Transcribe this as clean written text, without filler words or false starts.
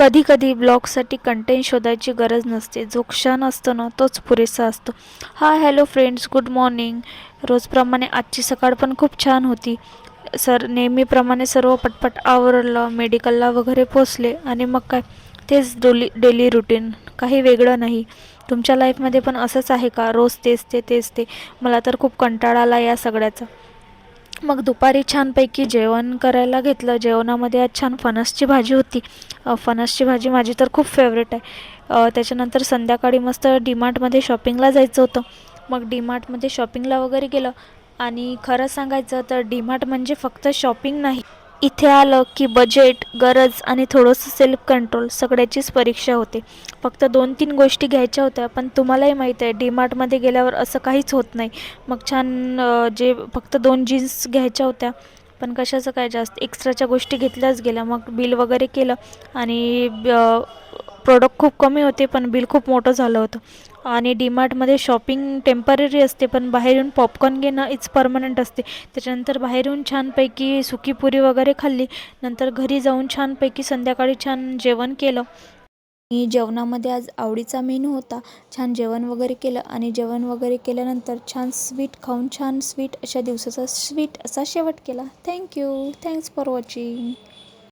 कधी कधी ब्लॉगसाठी कंटेंट शोधायची गरज नसते. जो क्षण असतो ना तोच पुरेसा असतो. Hello friends, good morning. रोजप्रमाणे आजची सकाळ पण खूप छान होती. नेहमीप्रमाणे सर्व पटपट आवरलं, मेडिकलला वगैरे पोचले आणि मग काय, तेच डेली रुटीन, काही वेगळं नाही. तुमच्या लाईफमध्ये पण असंच आहे का? रोज तेच ते. मला तर खूप कंटाळा आला या सगळ्याचा. मग दुपारी छानपैकी जेवण करायला घेतलं. जेवणामध्ये आज छान फणसची भाजी होती. फणसची भाजी माझी तर खूप फेवरेट आहे. त्याच्यानंतर संध्याकाळी मस्त डीमार्टमध्ये शॉपिंगला जायचं होतं. मग डीमार्टमध्ये शॉपिंगला वगैरे गेलं. आणि खरं सांगायचं तर डीमार्ट म्हणजे फक्त शॉपिंग नाही. इथे आलं की बजेट, गरज आणि थोडंसं सेल्फ कंट्रोल सगळ्याचीच परीक्षा होते. फक्त 2-3 गोष्टी घ्यायच्या होत्या, पण तुम्हालाही माहीत आहे डीमार्टमध्ये गेल्यावर असं काहीच होत नाही. मग छान जे फक्त 2 जीन्स घ्यायच्या होत्या, पण कशाचं काय, जास्त एक्स्ट्राच्या गोष्टी घेतल्याच गेल्या. मग बिल वगैरे केलं आणि प्रोडक्ट खूप कमी होते, पण बिल खूप मोठं झालं होतं. आणि डीमार्टमध्ये शॉपिंग टेम्पररी असते, पण बाहेरून पॉपकॉर्न घेणं इट्स परमनंट असते. त्याच्यानंतर बाहेरून छानपैकी सुकीपुरी वगैरे खाल्ली. नंतर घरी जाऊन छानपैकी संध्याकाळी छान जेवण केलं. आणि जेवणामध्ये आज आवडीचा मेनू होता. छान जेवण वगैरे केलं आणि जेवण वगैरे केल्यानंतर छान स्वीट खाऊन, छान स्वीट अशा दिवसाचा स्वीट असा शेवट केला. थँक्यू. Thanks for watching.